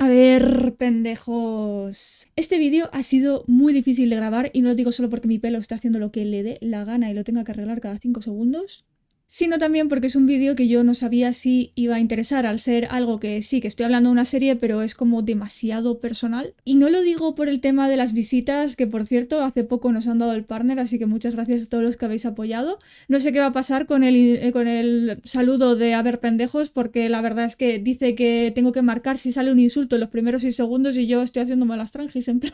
A ver, pendejos. Este vídeo ha sido muy difícil de grabar y no lo digo solo porque mi pelo está haciendo lo que le dé la gana y lo tenga que arreglar cada 5 segundos, sino también porque es un vídeo que yo no sabía si iba a interesar al ser algo que sí, que estoy hablando de una serie, pero es como demasiado personal. Y no lo digo por el tema de las visitas, que por cierto, hace poco nos han dado el partner, así que muchas gracias a todos los que habéis apoyado. No sé qué va a pasar con el saludo de a ver pendejos, porque la verdad es que dice que tengo que marcar si sale un insulto en los primeros 6 segundos y yo estoy haciéndome las tranjis en plan...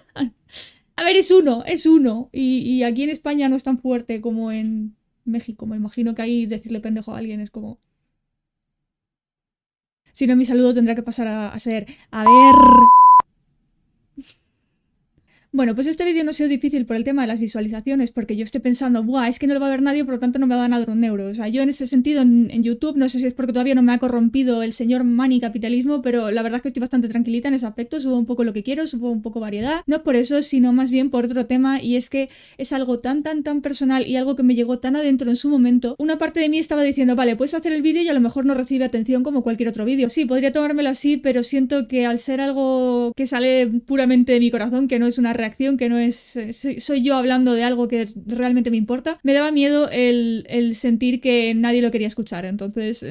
A ver, es uno. Y aquí en España no es tan fuerte como en México. Me imagino que ahí decirle pendejo a alguien es como... Si no, mi saludo tendrá que pasar a ser... A ver... Bueno, pues este vídeo no ha sido difícil por el tema de las visualizaciones, porque yo estoy pensando, buah, es que no lo va a ver nadie, por lo tanto no me va a dar un euro. O sea, yo en ese sentido en YouTube, no sé si es porque todavía no me ha corrompido el señor money capitalismo, pero la verdad es que estoy bastante tranquilita en ese aspecto, subo un poco lo que quiero, subo un poco variedad. No es por eso, sino más bien por otro tema, y es que es algo tan personal y algo que me llegó tan adentro en su momento. Una parte de mí estaba diciendo, vale, puedes hacer el vídeo y a lo mejor no recibe atención como cualquier otro vídeo. Sí, podría tomármelo así, pero siento que al ser algo que sale puramente de mi corazón, que no es una reacción, que no es... soy yo hablando de algo que realmente me importa, me daba miedo el sentir que nadie lo quería escuchar. Entonces...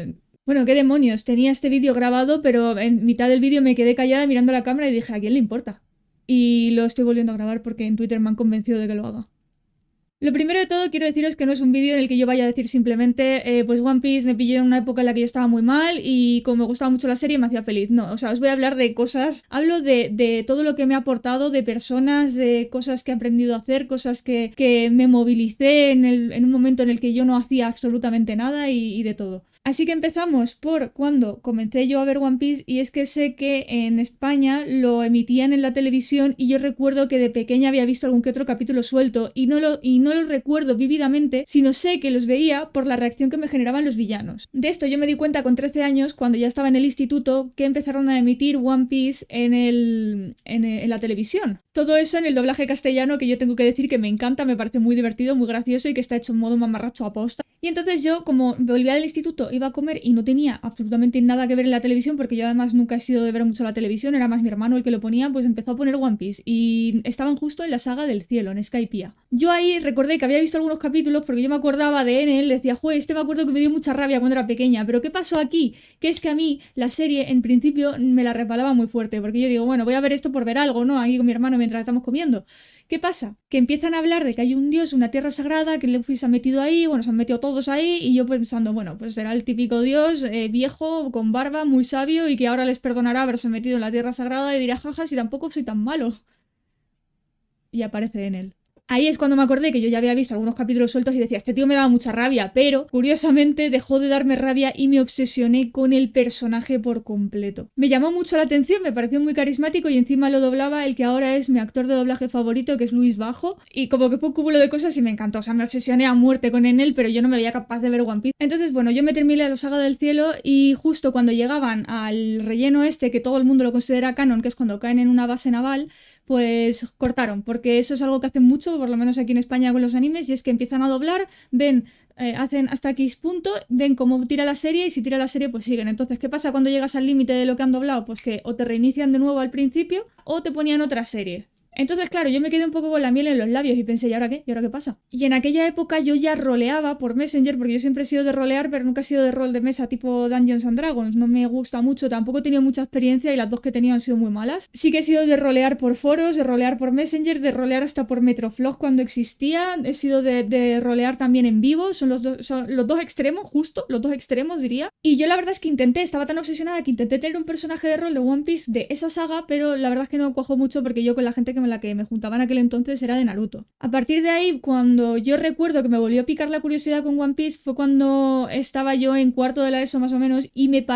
Bueno, qué demonios, tenía este vídeo grabado, pero en mitad del vídeo me quedé callada mirando la cámara y dije, ¿a quién le importa? Y lo estoy volviendo a grabar porque en Twitter me han convencido de que lo haga. Lo primero de todo quiero deciros que no es un vídeo en el que yo vaya a decir simplemente pues One Piece me pilló en una época en la que yo estaba muy mal y como me gustaba mucho la serie me hacía feliz. No, o sea, os voy a hablar de cosas, hablo de todo lo que me ha aportado, de personas, de cosas que he aprendido a hacer, cosas que me movilicé en un momento en el que yo no hacía absolutamente nada y de todo. Así que empezamos por cuando comencé yo a ver One Piece y es que sé que en España lo emitían en la televisión y yo recuerdo que de pequeña había visto algún que otro capítulo suelto y no lo recuerdo vívidamente, sino sé que los veía por la reacción que me generaban los villanos. De esto yo me di cuenta con 13 años cuando ya estaba en el instituto que empezaron a emitir One Piece en la televisión. Todo eso en el doblaje castellano que yo tengo que decir que me encanta, me parece muy divertido, muy gracioso y que está hecho en modo mamarracho aposta. Y entonces yo, como volvía del instituto, iba a comer y no tenía absolutamente nada que ver en la televisión, porque yo además nunca he sido de ver mucho la televisión, era más mi hermano el que lo ponía, pues empezó a poner One Piece. Y estaban justo en la saga del cielo, en Skypiea. Yo ahí recordé que había visto algunos capítulos porque yo me acordaba de él, decía, joder, este me acuerdo que me dio mucha rabia cuando era pequeña, pero ¿qué pasó aquí? Que es que a mí la serie en principio me la resbalaba muy fuerte, porque yo digo, bueno, voy a ver esto por ver algo, ¿no? Aquí con mi hermano mientras estamos comiendo. ¿Qué pasa? Que empiezan a hablar de que hay un dios, una tierra sagrada, que Luffy se ha metido ahí, bueno, se han metido todos ahí, y yo pensando, bueno, pues será el típico dios viejo, con barba, muy sabio, y que ahora les perdonará haberse metido en la tierra sagrada y dirá, jaja, si tampoco soy tan malo. Y aparece en él. Ahí es cuando me acordé que yo ya había visto algunos capítulos sueltos y decía, este tío me daba mucha rabia, pero curiosamente dejó de darme rabia y me obsesioné con el personaje por completo. Me llamó mucho la atención, me pareció muy carismático y encima lo doblaba el que ahora es mi actor de doblaje favorito, que es Luis Bajo, y como que fue un cúmulo de cosas y me encantó, o sea, me obsesioné a muerte con él, pero yo no me veía capaz de ver One Piece. Entonces, bueno, yo me terminé la saga del cielo y justo cuando llegaban al relleno este, que todo el mundo lo considera canon, que es cuando caen en una base naval, pues cortaron, porque eso es algo que hacen mucho, por lo menos aquí en España con los animes, y es que empiezan a doblar, ven, hacen hasta X punto, ven cómo tira la serie y si tira la serie pues siguen. Entonces, ¿qué pasa cuando llegas al límite de lo que han doblado? Pues que o te reinician de nuevo al principio o te ponían otra serie. Entonces, claro, yo me quedé un poco con la miel en los labios y pensé, ¿y ahora qué? ¿Y ahora qué pasa? Y en aquella época yo ya roleaba por Messenger, porque yo siempre he sido de rolear, pero nunca he sido de rol de mesa tipo Dungeons and Dragons. No me gusta mucho, tampoco he tenido mucha experiencia y las dos que he tenido han sido muy malas. Sí que he sido de rolear por foros, de rolear por Messenger, de rolear hasta por Metroflog cuando existía. He sido de rolear también en vivo. Son los dos extremos, justo, los dos extremos diría. Y yo la verdad es que estaba tan obsesionada que intenté tener un personaje de rol de One Piece de esa saga, pero la verdad es que no cuajo mucho porque yo con la gente la que me juntaba en aquel entonces era de Naruto. A partir de ahí, cuando yo recuerdo que me volvió a picar la curiosidad con One Piece, fue cuando estaba yo en cuarto de la ESO más o menos, y me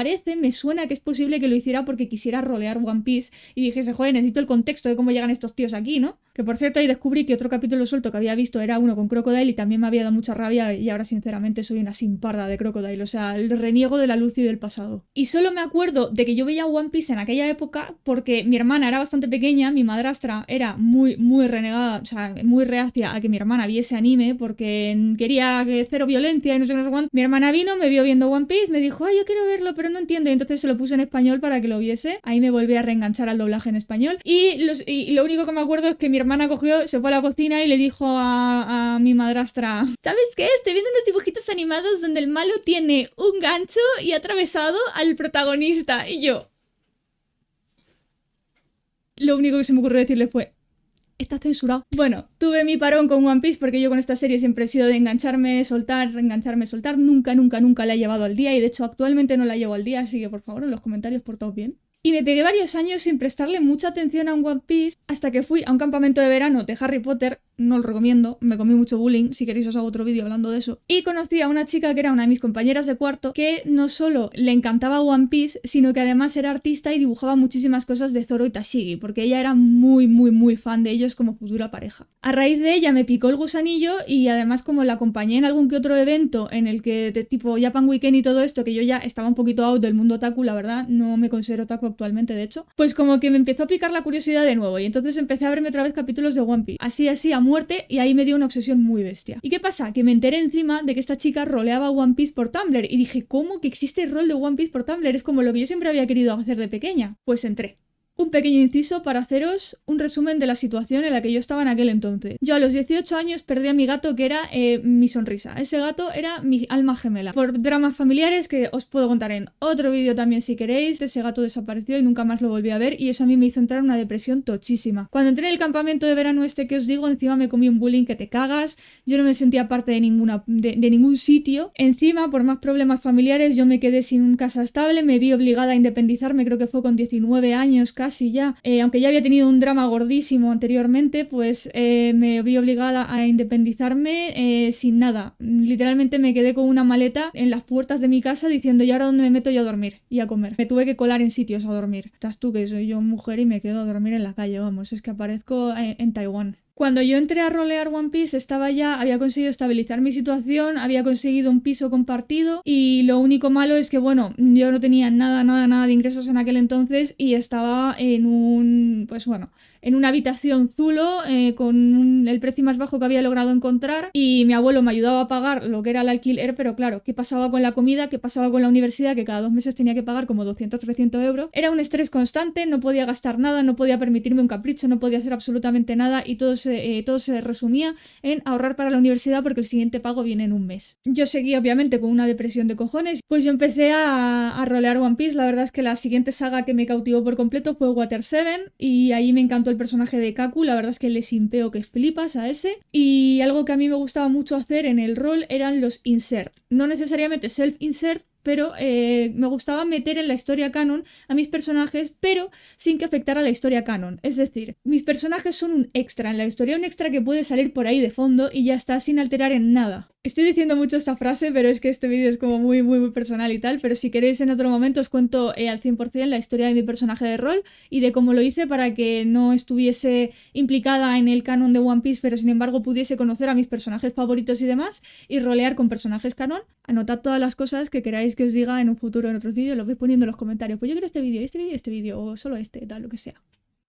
suena que es posible que lo hiciera porque quisiera rolear One Piece y dijese, joder, necesito el contexto de cómo llegan estos tíos aquí, ¿no? Que por cierto ahí descubrí que otro capítulo suelto que había visto era uno con Crocodile y también me había dado mucha rabia y ahora sinceramente soy una simparda de Crocodile, o sea, el reniego de la luz y del pasado. Y solo me acuerdo de que yo veía One Piece en aquella época porque mi hermana era bastante pequeña, mi madrastra era muy, muy renegada, o sea, muy reacia a que mi hermana viese anime porque quería que cero violencia y no sé qué, no sé cuánto. Mi hermana vino, me vio viendo One Piece, me dijo, ay, yo quiero verlo, pero no entiendo. Y entonces se lo puse en español para que lo viese. Ahí me volví a reenganchar al doblaje en español. Y lo único que me acuerdo es que mi hermana cogió, se fue a la cocina y le dijo a mi madrastra, ¿sabes qué? Estoy viendo unos dibujitos animados donde el malo tiene un gancho y ha atravesado al protagonista. Y yo... Lo único que se me ocurrió decirle fue, está censurado. Bueno, tuve mi parón con One Piece porque yo con esta serie siempre he sido de engancharme, soltar, reengancharme, soltar. Nunca, nunca, nunca la he llevado al día y de hecho actualmente no la llevo al día, así que por favor en los comentarios portaos bien. Y me pegué varios años sin prestarle mucha atención a un One Piece hasta que fui a un campamento de verano de Harry Potter, no lo recomiendo, me comí mucho bullying, si queréis os hago otro vídeo hablando de eso. Y conocí a una chica que era una de mis compañeras de cuarto que no solo le encantaba One Piece, sino que además era artista y dibujaba muchísimas cosas de Zoro y Tashigi, porque ella era muy, muy, muy fan de ellos como futura pareja. A raíz de ella me picó el gusanillo y además como la acompañé en algún que otro evento en el que de tipo Japan Weekend y todo esto, que yo ya estaba un poquito out del mundo otaku, la verdad, no me considero otaku actualmente, de hecho, pues como que me empezó a picar la curiosidad de nuevo y entonces empecé a verme otra vez capítulos de One Piece, así a muerte, y ahí me dio una obsesión muy bestia. ¿Y qué pasa? Que me enteré encima de que esta chica roleaba One Piece por Tumblr y dije, ¿cómo que existe el rol de One Piece por Tumblr? Es como lo que yo siempre había querido hacer de pequeña. Pues entré. Un pequeño inciso para haceros un resumen de la situación en la que yo estaba en aquel entonces. Yo a los 18 años perdí a mi gato que era mi sonrisa. Ese gato era mi alma gemela. Por dramas familiares que os puedo contar en otro vídeo también si queréis, ese gato desapareció y nunca más lo volví a ver y eso a mí me hizo entrar en una depresión tochísima. Cuando entré en el campamento de verano este que os digo, encima me comí un bullying que te cagas, yo no me sentía parte de ningún sitio. Encima, por más problemas familiares, yo me quedé sin casa estable, me vi obligada a independizarme, creo que fue con 19 años casi ya, aunque ya había tenido un drama gordísimo anteriormente, pues me vi obligada a independizarme sin nada. Literalmente me quedé con una maleta en las puertas de mi casa diciendo, ¿y ahora dónde me meto yo a dormir y a comer? Me tuve que colar en sitios a dormir. Estás tú que soy yo mujer y me quedo a dormir en la calle, vamos, es que aparezco en Taiwán. Cuando yo entré a rolear One Piece había conseguido estabilizar mi situación, había conseguido un piso compartido y lo único malo es que, bueno, yo no tenía nada de ingresos en aquel entonces y estaba en en una habitación zulo con el precio más bajo que había logrado encontrar y mi abuelo me ayudaba a pagar lo que era el alquiler, pero claro, ¿qué pasaba con la comida? ¿Qué pasaba con la universidad? Que cada 2 meses tenía que pagar como 200-300 euros. Era un estrés constante, no podía gastar nada, no podía permitirme un capricho, no podía hacer absolutamente nada y todo se resumía en ahorrar para la universidad porque el siguiente pago viene en un mes. Yo seguía obviamente con una depresión de cojones, pues yo empecé a rolear One Piece. La verdad es que la siguiente saga que me cautivó por completo fue Water 7 y ahí me encantó el personaje de Kaku, la verdad es que le simpeo que flipas a ese. Y algo que a mí me gustaba mucho hacer en el rol eran los insert, no necesariamente self-insert, pero me gustaba meter en la historia canon a mis personajes, pero sin que afectara a la historia canon. Es decir, mis personajes son un extra en la historia, un extra que puede salir por ahí de fondo y ya está, sin alterar en nada. Estoy diciendo mucho esta frase, pero es que este vídeo es como muy, muy, muy personal y tal, pero si queréis en otro momento os cuento al 100% la historia de mi personaje de rol y de cómo lo hice para que no estuviese implicada en el canon de One Piece, pero sin embargo pudiese conocer a mis personajes favoritos y demás y rolear con personajes canon. Anotad todas las cosas que queráis que os diga en un futuro en otros vídeos, lo vais poniendo en los comentarios. Pues yo quiero este vídeo, o solo tal, lo que sea.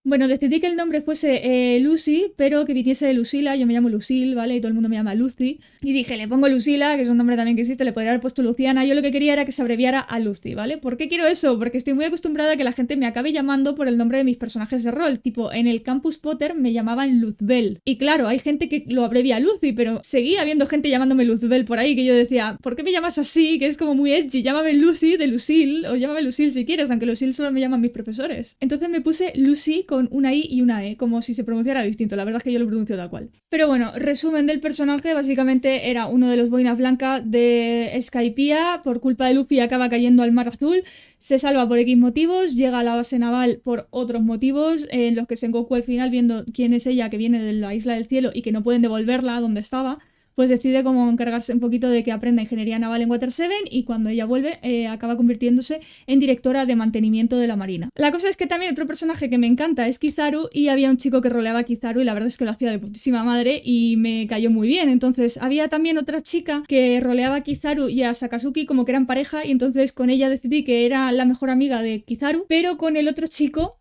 Bueno, decidí que el nombre fuese Lucy, pero que viniese de Lucila. Yo me llamo Lucille, ¿vale? Y todo el mundo me llama Lucy. Y dije, le pongo Lucila, que es un nombre también que existe, le podría haber puesto Luciana. Yo lo que quería era que se abreviara a Lucy, ¿vale? ¿Por qué quiero eso? Porque estoy muy acostumbrada a que la gente me acabe llamando por el nombre de mis personajes de rol. Tipo, en el Campus Potter me llamaban Luzbel. Y claro, hay gente que lo abrevia a Lucy, pero seguía habiendo gente llamándome Luzbel por ahí, que yo decía, ¿por qué me llamas así? Que es como muy edgy. Llámame Lucy de Lucille, o llámame Lucille si quieres, aunque Lucille solo me llaman mis profesores. Entonces me puse Lucy con una I y una E, como si se pronunciara distinto. La verdad es que yo lo pronuncio tal cual. Pero bueno, resumen del personaje, básicamente era uno de los boinas blancas de Skypiea. Por culpa de Luffy acaba cayendo al mar azul, se salva por X motivos, llega a la base naval por otros motivos, en los que Sengoku al final, viendo quién es ella, que viene de la isla del cielo y que no pueden devolverla a donde estaba, pues decide como encargarse un poquito de que aprenda ingeniería naval en Water 7 y cuando ella vuelve acaba convirtiéndose en directora de mantenimiento de la marina. La cosa es que también otro personaje que me encanta es Kizaru y había un chico que roleaba a Kizaru y la verdad es que lo hacía de putísima madre y me cayó muy bien. Entonces había también otra chica que roleaba a Kizaru y a Sakazuki como que eran pareja y entonces con ella decidí que era la mejor amiga de Kizaru, pero con el otro chico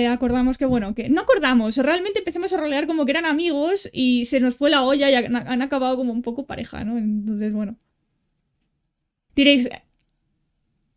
acordamos que, bueno, que no acordamos, realmente empezamos a rolear como que eran amigos y se nos fue la olla y han acabado como un poco pareja, ¿no? Entonces, bueno. Diréis,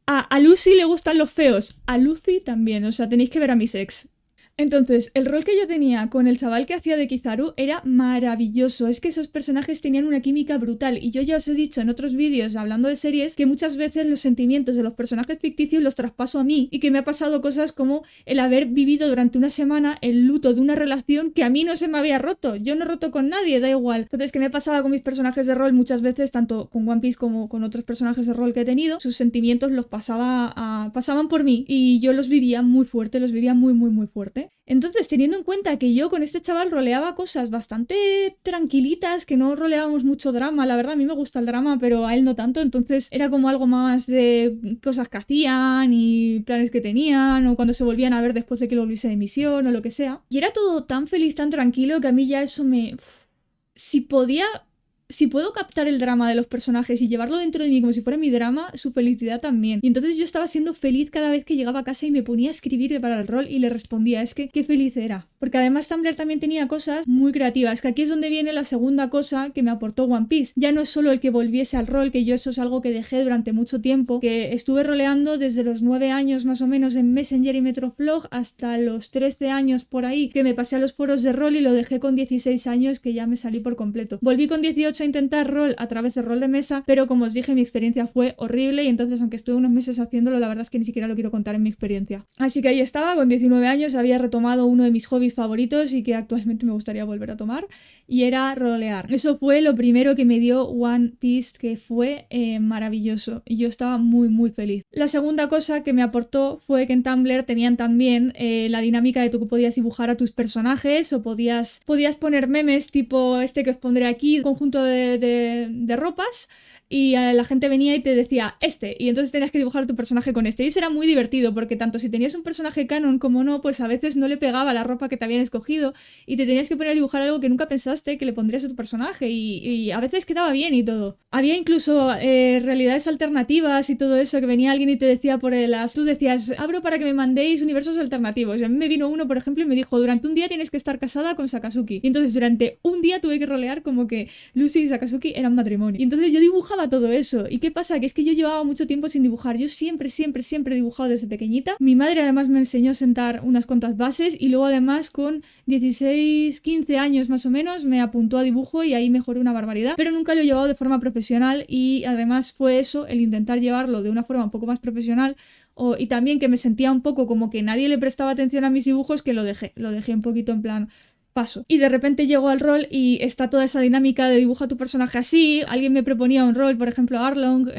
a Lucy le gustan los feos, a Lucy también, o sea, tenéis que ver a mis ex. Entonces, el rol que yo tenía con el chaval que hacía de Kizaru era maravilloso. Es que esos personajes tenían una química brutal. Y yo ya os he dicho en otros vídeos hablando de series que muchas veces los sentimientos de los personajes ficticios los traspaso a mí y que me ha pasado cosas como el haber vivido durante una semana el luto de una relación que a mí no se me había roto. Yo no he roto con nadie, da igual. Entonces, ¿qué me pasaba con mis personajes de rol muchas veces, tanto con One Piece como con otros personajes de rol que he tenido? Sus sentimientos los pasaban por mí y yo los vivía muy fuerte, los vivía muy, muy, muy fuerte. Entonces, teniendo en cuenta que yo con este chaval roleaba cosas bastante tranquilitas, que no roleábamos mucho drama, la verdad a mí me gusta el drama, pero a él no tanto, entonces era como algo más de cosas que hacían y planes que tenían, o cuando se volvían a ver después de que lo volviese de misión o lo que sea. Y era todo tan feliz, tan tranquilo, que a mí ya eso me... Si puedo captar el drama de los personajes y llevarlo dentro de mí como si fuera mi drama, su felicidad también. Y entonces yo estaba siendo feliz cada vez que llegaba a casa y me ponía a escribir para el rol y le respondía. Es que qué feliz era. Porque además Tumblr también tenía cosas muy creativas, que aquí es donde viene la segunda cosa que me aportó One Piece. Ya no es solo el que volviese al rol, que yo eso es algo que dejé durante mucho tiempo, que estuve roleando desde los 9 años más o menos en Messenger y Metroflog hasta los 13 años por ahí, que me pasé a los foros de rol y lo dejé con 16 años, que ya me salí por completo. Volví con 18 a intentar rol a través de rol de mesa, pero como os dije mi experiencia fue horrible y entonces aunque estuve unos meses haciéndolo, la verdad es que ni siquiera lo quiero contar en mi experiencia. Así que ahí estaba, con 19 años había retomado uno de mis hobbies favoritos y que actualmente me gustaría volver a tomar, y era rolear. Eso fue lo primero que me dio One Piece, que fue maravilloso y yo estaba muy muy feliz. La segunda cosa que me aportó fue que en Tumblr tenían también la dinámica de tú que podías dibujar a tus personajes o podías poner memes tipo este que os pondré aquí, conjunto de ropas, y la gente venía y te decía y entonces tenías que dibujar tu personaje con y eso era muy divertido porque tanto si tenías un personaje canon como no, pues a veces no le pegaba la ropa que te habían escogido y te tenías que poner a dibujar algo que nunca pensaste que le pondrías a tu personaje y a veces quedaba bien y todo. Había incluso realidades alternativas y todo eso, que venía alguien y te decía por tú decías, abro para que me mandéis universos alternativos, y a mí me vino uno por ejemplo y me dijo, durante un día tienes que estar casada con Sakazuki, y entonces durante un día tuve que rolear como que Lucy y Sakazuki eran matrimonio, y entonces yo dibujaba todo eso. ¿Y qué pasa? Que es que yo llevaba mucho tiempo sin dibujar. Yo siempre he dibujado desde pequeñita. Mi madre además me enseñó a sentar unas cuantas bases y luego además con 16, 15 años más o menos me apuntó a dibujo y ahí mejoré una barbaridad, pero nunca lo he llevado de forma profesional y además fue eso, el intentar llevarlo de una forma un poco más profesional y también que me sentía un poco como que nadie le prestaba atención a mis dibujos, que lo dejé un poquito en plan... paso. Y de repente llego al rol y está toda esa dinámica de dibuja tu personaje así. Alguien me proponía un rol, por ejemplo Arlong,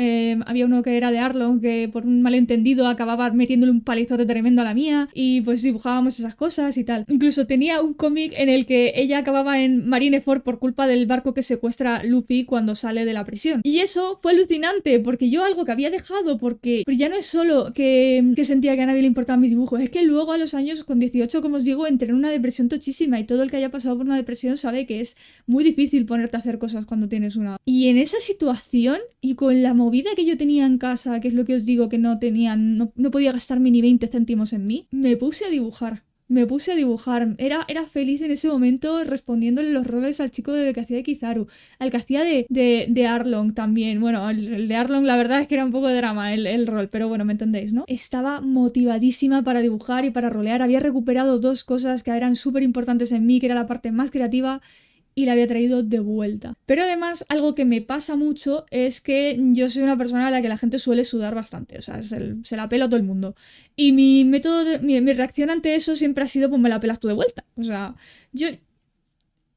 había uno que era de Arlong que por un malentendido acababa metiéndole un palizote tremendo a la mía y pues dibujábamos esas cosas y tal. Incluso tenía un cómic en el que ella acababa en Marineford por culpa del barco que secuestra Luffy cuando sale de la prisión. Y eso fue alucinante porque yo algo que había dejado, porque ya no es solo que sentía que a nadie le importaban mis dibujos, es que luego a los años, con 18 como os digo, entré en una depresión tochísima y todo el que haya pasado por una depresión sabe que es muy difícil ponerte a hacer cosas cuando tienes una. Y en esa situación y con la movida que yo tenía en casa, que es lo que os digo que no podía gastarme ni 20 céntimos en mí, me puse a dibujar. Era feliz en ese momento respondiéndole los roles al chico que hacía de Kizaru, al que hacía de Arlong también. Bueno, el de Arlong la verdad es que era un poco de drama el rol, pero bueno, me entendéis, ¿no? Estaba motivadísima para dibujar y para rolear. Había recuperado dos cosas que eran súper importantes en mí, que era la parte más creativa, y la había traído de vuelta. Pero además, algo que me pasa mucho es que yo soy una persona a la que la gente suele sudar bastante, o sea, se la pela a todo el mundo. Y mi reacción ante eso siempre ha sido, pues me la pelas tú de vuelta. O sea,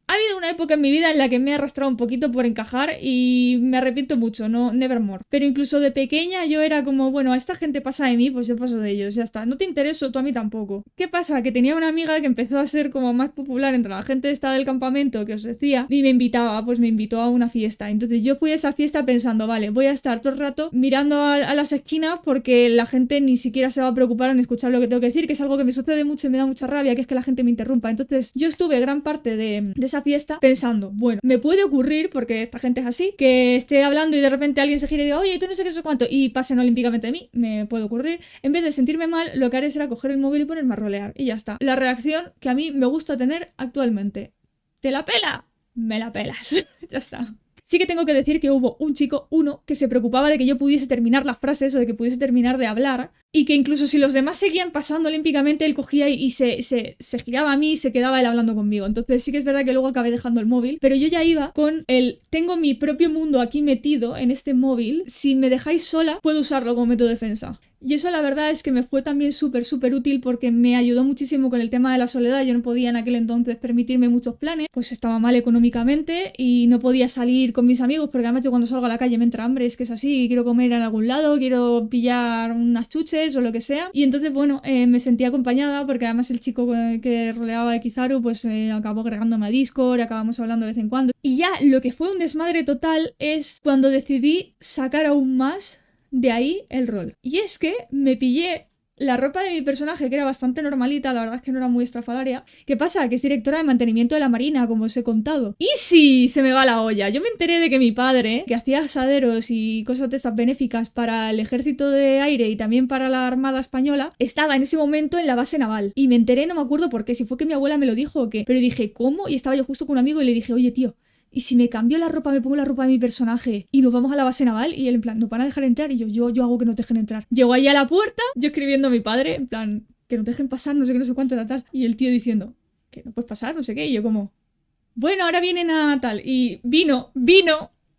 ha habido una época en mi vida en la que me he arrastrado un poquito por encajar y me arrepiento mucho, no, nevermore. Pero incluso de pequeña yo era como, bueno, a esta gente pasa de mí, pues yo paso de ellos, ya está. No te intereso, tú a mí tampoco. ¿Qué pasa? Que tenía una amiga que empezó a ser como más popular entre la gente esta del campamento que os decía y me invitó a una fiesta. Entonces yo fui a esa fiesta pensando, vale, voy a estar todo el rato mirando a las esquinas porque la gente ni siquiera se va a preocupar en escuchar lo que tengo que decir, que es algo que me sucede mucho y me da mucha rabia, que es que la gente me interrumpa. Entonces yo estuve gran parte de esa esa fiesta pensando, bueno, me puede ocurrir, porque esta gente es así, que esté hablando y de repente alguien se gira y diga, oye, tú no sé qué, no sé cuánto, y pasen olímpicamente de mí, me puede ocurrir. En vez de sentirme mal, lo que haré será coger el móvil y ponerme a rolear, y ya está. La reacción que a mí me gusta tener actualmente. ¿Te la pela? Me la pelas. Ya está. Sí que tengo que decir que hubo un chico, uno, que se preocupaba de que yo pudiese terminar las frases o de que pudiese terminar de hablar, y que incluso si los demás seguían pasando olímpicamente, él cogía y se giraba a mí y se quedaba él hablando conmigo. Entonces sí que es verdad que luego acabé dejando el móvil, pero yo ya iba con el tengo mi propio mundo aquí metido en este móvil, si me dejáis sola puedo usarlo como método de defensa. Y eso la verdad es que me fue también súper útil porque me ayudó muchísimo con el tema de la soledad. Yo no podía en aquel entonces permitirme muchos planes, pues estaba mal económicamente y no podía salir con mis amigos porque además yo cuando salgo a la calle me entra hambre, es que es así, quiero comer en algún lado, quiero pillar unas chuches o lo que sea. Y entonces bueno, me sentía acompañada porque además el chico que roleaba de Kizaru pues acabó agregándome a Discord, acabamos hablando de vez en cuando. Y ya lo que fue un desmadre total es cuando decidí sacar aún más de ahí el rol. Y es que me pillé la ropa de mi personaje, que era bastante normalita, la verdad es que no era muy estrafalaria. ¿Qué pasa? Que es directora de mantenimiento de la Marina, como os he contado. ¡Y sí! Se me va la olla. Yo me enteré de que mi padre, que hacía asaderos y cosas de esas benéficas para el ejército de aire y también para la Armada Española, estaba en ese momento en la base naval. Y me enteré, no me acuerdo por qué, si fue que mi abuela me lo dijo o qué. Pero dije, ¿cómo? Y estaba yo justo con un amigo y le dije, oye, tío, ¿y si me cambio la ropa, me pongo la ropa de mi personaje y nos vamos a la base naval? Y él en plan, ¿nos van a dejar entrar? Y yo hago que nos dejen entrar. Llego ahí a la puerta, yo escribiendo a mi padre, en plan, que nos dejen pasar, no sé qué, no sé cuánto era tal. Y el tío diciendo, que no puedes pasar, no sé qué. Y yo como, bueno, ahora vienen a tal. Y vino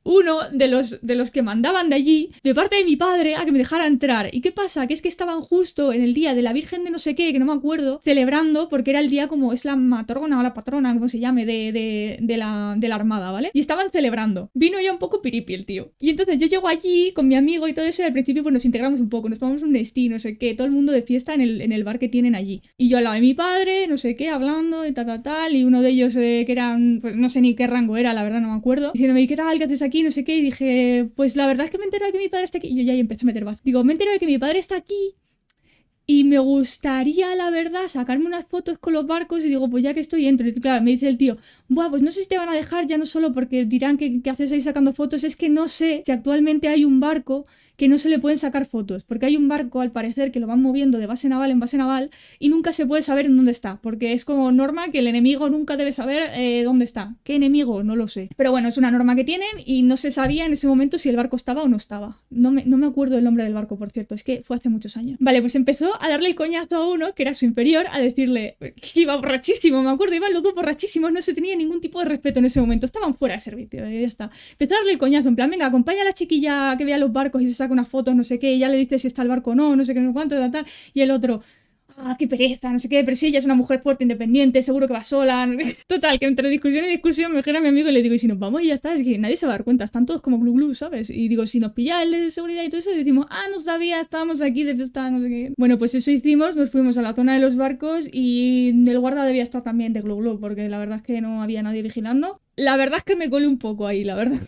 uno de los que mandaban de allí, de parte de mi padre, a que me dejara entrar. ¿Y qué pasa? Que es que estaban justo en el día de la Virgen de no sé qué, que no me acuerdo, celebrando, porque era el día como es la matrona o la patrona, como se llame, de la Armada, ¿vale? Y estaban celebrando. Vino ya un poco piripi el tío. Y entonces yo llego allí con mi amigo y todo eso, y al principio pues nos integramos un poco, nos tomamos un Nestí, no sé qué, todo el mundo de fiesta en el bar que tienen allí. Y yo al lado de mi padre, no sé qué, hablando y tal, y uno de ellos que eran, pues no sé ni qué rango era, la verdad no me acuerdo, diciéndome, ¿y qué tal? ¿Qué haces aquí? No sé qué, y dije, pues la verdad es que me he enterado de que mi padre está aquí. Y yo ya ahí empecé a meter baza. Digo, me he enterado de que mi padre está aquí y me gustaría, la verdad, sacarme unas fotos con los barcos. Y digo, pues ya que estoy, entro. Y claro, me dice el tío, buah, pues no sé si te van a dejar, ya no solo porque dirán que haces ahí sacando fotos, es que no sé si actualmente hay un barco que no se le pueden sacar fotos, porque hay un barco, al parecer, que lo van moviendo de base naval en base naval y nunca se puede saber en dónde está, porque es como norma que el enemigo nunca debe saber dónde está. ¿Qué enemigo? No lo sé. Pero bueno, es una norma que tienen y no se sabía en ese momento si el barco estaba o no estaba. No me acuerdo el nombre del barco, por cierto, es que fue hace muchos años. Vale, pues empezó a darle el coñazo a uno, que era su inferior, a decirle que iba borrachísimo, me acuerdo, iban los dos borrachísimos, no se tenía ningún tipo de respeto en ese momento, estaban fuera de servicio, ya está. Empezó a darle el coñazo, en plan, venga, acompaña a la chiquilla que vea los barcos y se saca unas fotos, no sé qué, y ya le dice si está el barco o no, no sé qué, no sé cuánto, tal, y el otro, qué pereza, no sé qué, pero sí, ella es una mujer fuerte, independiente, seguro que va sola. Total, que entre discusión y discusión me gira a mi amigo y le digo, y si nos vamos y ya está, es que nadie se va a dar cuenta, están todos como glu, ¿sabes? Y digo, si nos pilla el de seguridad y todo eso, y decimos, no sabía, estábamos aquí de fiesta, no sé qué. Bueno, pues eso hicimos, nos fuimos a la zona de los barcos y el guarda debía estar también de glu, porque la verdad es que no había nadie vigilando. La verdad es que me colé un poco ahí, la verdad.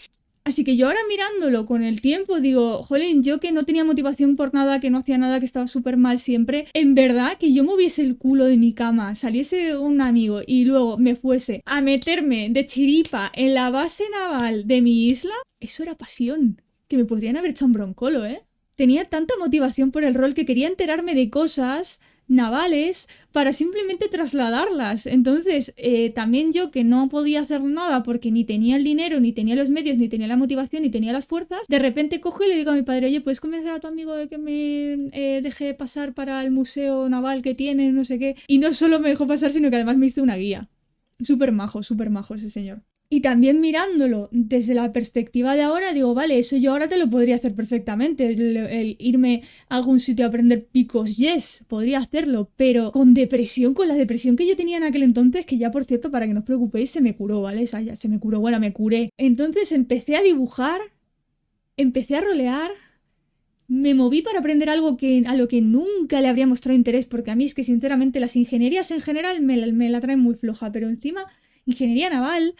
Así que yo ahora mirándolo con el tiempo digo, jolín, yo que no tenía motivación por nada, que no hacía nada, que estaba súper mal siempre, en verdad que yo moviese el culo de mi cama, saliese un amigo y luego me fuese a meterme de chiripa en la base naval de mi isla, eso era pasión, que me podrían haber hecho un broncolo, ¿eh? Tenía tanta motivación por el rol que quería enterarme de cosas navales para simplemente trasladarlas. Entonces, también yo que no podía hacer nada porque ni tenía el dinero, ni tenía los medios, ni tenía la motivación, ni tenía las fuerzas, de repente cojo y le digo a mi padre, oye, ¿puedes convencer a tu amigo de que me deje pasar para el museo naval que tiene, no sé qué? Y no solo me dejó pasar, sino que además me hizo una guía. Súper majo ese señor. Y también mirándolo desde la perspectiva de ahora, digo, vale, eso yo ahora te lo podría hacer perfectamente. El irme a algún sitio a aprender picos, yes, podría hacerlo, pero con depresión, con la depresión que yo tenía en aquel entonces, que ya por cierto, para que no os preocupéis, se me curó, ¿vale? O sea, ya se me curó, bueno, me curé. Entonces empecé a dibujar, empecé a rolear, me moví para aprender algo a lo que nunca le habría mostrado interés, porque a mí es que sinceramente las ingenierías en general me la traen muy floja, pero encima ingeniería naval,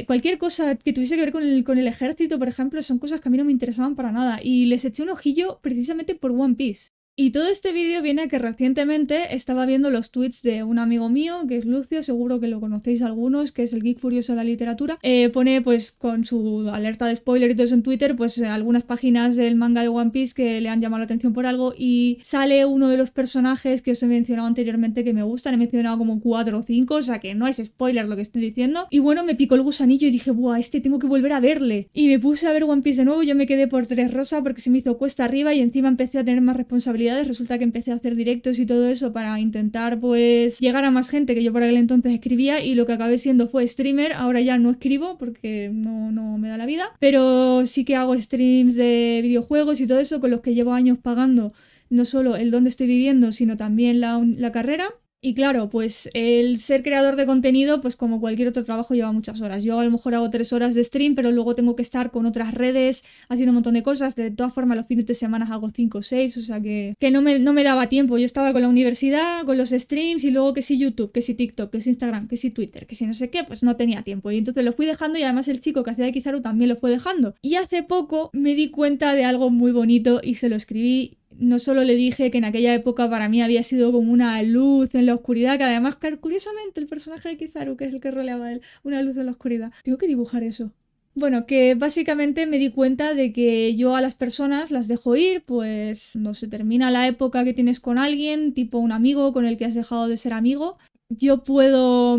cualquier cosa que tuviese que ver con el ejército, por ejemplo, son cosas que a mí no me interesaban para nada. Y les eché un ojillo precisamente por One Piece. Y todo este vídeo viene a que recientemente estaba viendo los tweets de un amigo mío, que es Lucio, seguro que lo conocéis algunos, que es el geek furioso de la literatura. Pone pues con su alerta de spoiler y todo eso en Twitter, pues algunas páginas del manga de One Piece que le han llamado la atención por algo, y sale uno de los personajes que os he mencionado anteriormente que me gustan. He mencionado como 4 o 5, o sea que no es spoiler lo que estoy diciendo. Y bueno, me picó el gusanillo y dije, buah, tengo que volver a verle. Y me puse a ver One Piece de nuevo. Yo me quedé por Dressrosa porque se me hizo cuesta arriba y encima empecé a tener más responsabilidades. Resulta que empecé a hacer directos y todo eso para intentar pues llegar a más gente, que yo por aquel entonces escribía, y lo que acabé siendo fue streamer. Ahora ya no escribo porque no me da la vida, pero sí que hago streams de videojuegos y todo eso, con los que llevo años pagando no solo el donde estoy viviendo, sino también la carrera. Y claro, pues el ser creador de contenido, pues como cualquier otro trabajo, lleva muchas horas. Yo a lo mejor hago 3 horas de stream, pero luego tengo que estar con otras redes haciendo un montón de cosas. De todas formas, los fines de semana hago 5 o 6, o sea que no me daba tiempo. Yo estaba con la universidad, con los streams, y luego que si YouTube, que si TikTok, que si Instagram, que si Twitter, que si no sé qué, pues no tenía tiempo. Y entonces lo fui dejando, y además el chico que hacía de Kizaru también lo fue dejando. Y hace poco me di cuenta de algo muy bonito y se lo escribí. No solo le dije que en aquella época para mí había sido como una luz en la oscuridad, que además, curiosamente, el personaje de Kizaru, que es el que roleaba a él, una luz en la oscuridad. Tengo que dibujar eso. Bueno, que básicamente me di cuenta de que yo a las personas las dejo ir, pues no se termina la época que tienes con alguien, tipo un amigo con el que has dejado de ser amigo. Yo puedo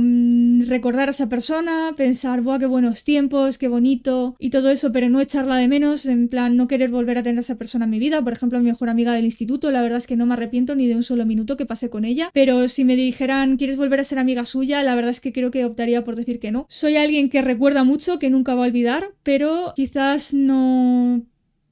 recordar a esa persona, pensar, ¡buah, qué buenos tiempos, qué bonito! Y todo eso, pero no echarla de menos, en plan, no querer volver a tener a esa persona en mi vida. Por ejemplo, mi mejor amiga del instituto, la verdad es que no me arrepiento ni de un solo minuto que pasé con ella. Pero si me dijeran, ¿quieres volver a ser amiga suya? La verdad es que creo que optaría por decir que no. Soy alguien que recuerda mucho, que nunca va a olvidar, pero quizás no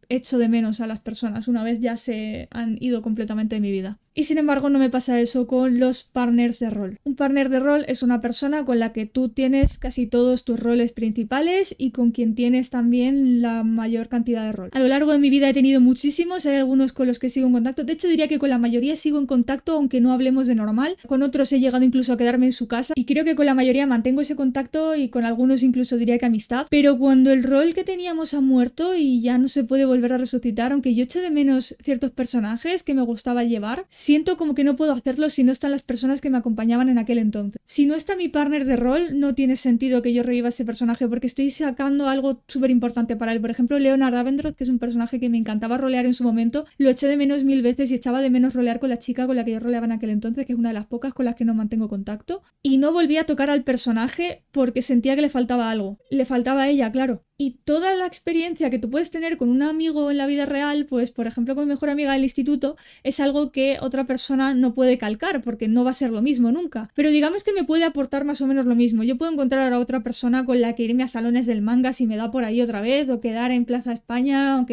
echo de menos a las personas una vez ya se han ido completamente de mi vida. Y sin embargo no me pasa eso con los partners de rol. Un partner de rol es una persona con la que tú tienes casi todos tus roles principales y con quien tienes también la mayor cantidad de rol. A lo largo de mi vida he tenido muchísimos, hay algunos con los que sigo en contacto. De hecho diría que con la mayoría sigo en contacto, aunque no hablemos de normal. Con otros he llegado incluso a quedarme en su casa y creo que con la mayoría mantengo ese contacto, y con algunos incluso diría que amistad. Pero cuando el rol que teníamos ha muerto y ya no se puede volver a resucitar, aunque yo eché de menos ciertos personajes que me gustaba llevar, siento como que no puedo hacerlo si no están las personas que me acompañaban en aquel entonces. Si no está mi partner de rol, no tiene sentido que yo reviva ese personaje, porque estoy sacando algo súper importante para él. Por ejemplo, Leonard Ravendroth, que es un personaje que me encantaba rolear en su momento, lo eché de menos 1000 veces y echaba de menos rolear con la chica con la que yo roleaba en aquel entonces, que es una de las pocas con las que no mantengo contacto. Y no volví a tocar al personaje porque sentía que le faltaba algo. Le faltaba a ella, claro. Y toda la experiencia que tú puedes tener con un amigo en la vida real, pues por ejemplo con mi mejor amiga del instituto, es algo que otra persona no puede calcar porque no va a ser lo mismo nunca. Pero digamos que me puede aportar más o menos lo mismo. Yo puedo encontrar a otra persona con la que irme a salones del manga si me da por ahí otra vez, o quedar en Plaza España,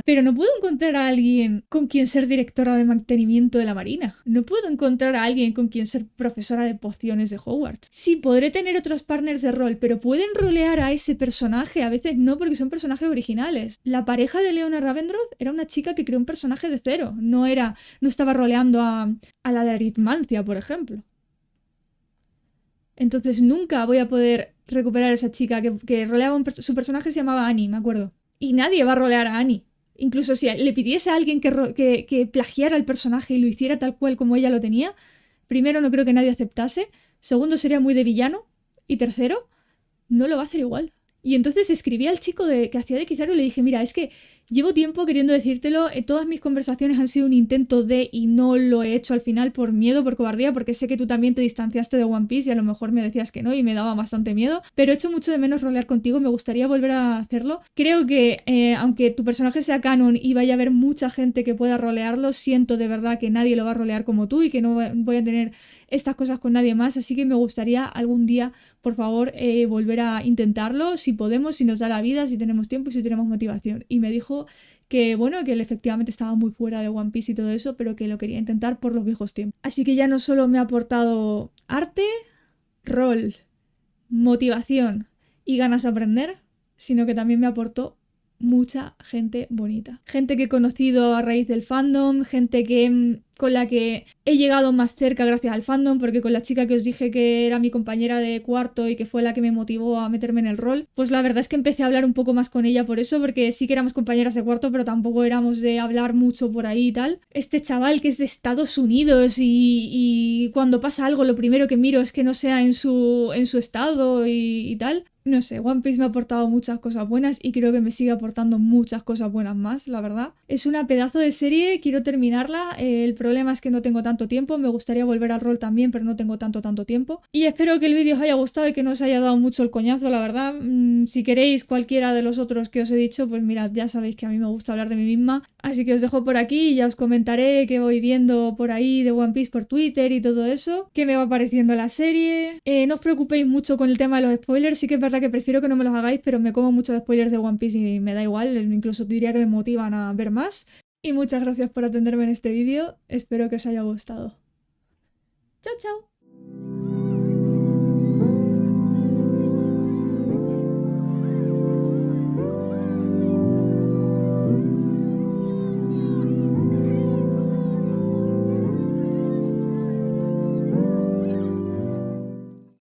pero no puedo encontrar a alguien con quien ser directora de mantenimiento de la Marina. No puedo encontrar a alguien con quien ser profesora de pociones de Hogwarts. Sí, podré tener otros partners de rol, pero ¿pueden rolear a ese personaje? A veces no, porque son personajes originales. La pareja de Leonard Ravendroth era una chica que creó un personaje de cero. No estaba roleando a la de Aritmancia, por ejemplo. Entonces nunca voy a poder recuperar a esa chica que roleaba su personaje se llamaba Annie, me acuerdo. Y nadie va a rolear a Annie. Incluso si le pidiese a alguien que plagiara el personaje y lo hiciera tal cual como ella lo tenía, primero, no creo que nadie aceptase. Segundo, sería muy de villano. Y tercero, no lo va a hacer igual. Y entonces escribí al chico que hacía de Kizaru y le dije, mira, es que llevo tiempo queriendo decírtelo, todas mis conversaciones han sido un intento de, y no lo he hecho al final por miedo, por cobardía, porque sé que tú también te distanciaste de One Piece y a lo mejor me decías que no y me daba bastante miedo, pero echo mucho de menos rolear contigo, me gustaría volver a hacerlo. Creo que aunque tu personaje sea canon y vaya a haber mucha gente que pueda rolearlo, siento de verdad que nadie lo va a rolear como tú y que no voy a tener estas cosas con nadie más, así que me gustaría algún día, por favor, volver a intentarlo, si podemos, si nos da la vida, si tenemos tiempo y si tenemos motivación. Y me dijo que bueno, que él efectivamente estaba muy fuera de One Piece y todo eso, pero que lo quería intentar por los viejos tiempos. Así que ya no solo me ha aportado arte, rol, motivación y ganas de aprender, sino que también me aportó mucha gente bonita. Gente que he conocido a raíz del fandom, gente que con la que he llegado más cerca gracias al fandom, porque con la chica que os dije que era mi compañera de cuarto y que fue la que me motivó a meterme en el rol, pues la verdad es que empecé a hablar un poco más con ella por eso, porque sí que éramos compañeras de cuarto, pero tampoco éramos de hablar mucho por ahí y tal. Este chaval que es de Estados Unidos y cuando pasa algo lo primero que miro es que no sea en su estado y tal. No sé, One Piece me ha aportado muchas cosas buenas y creo que me sigue aportando muchas cosas buenas más, la verdad. Es una pedazo de serie, quiero terminarla. El problema es que no tengo tanto tiempo, me gustaría volver al rol también, pero no tengo tanto tiempo. Y espero que el vídeo os haya gustado y que no os haya dado mucho el coñazo, la verdad. Si queréis cualquiera de los otros que os he dicho, pues mirad, ya sabéis que a mí me gusta hablar de mí misma. Así que os dejo por aquí y ya os comentaré qué voy viendo por ahí de One Piece por Twitter y todo eso, qué me va pareciendo la serie. No os preocupéis mucho con el tema de los spoilers, sí que es verdad que prefiero que no me los hagáis, pero me como muchos spoilers de One Piece y me da igual, incluso diría que me motivan a ver más. Y muchas gracias por atenderme en este vídeo, espero que os haya gustado. ¡Chao, chao!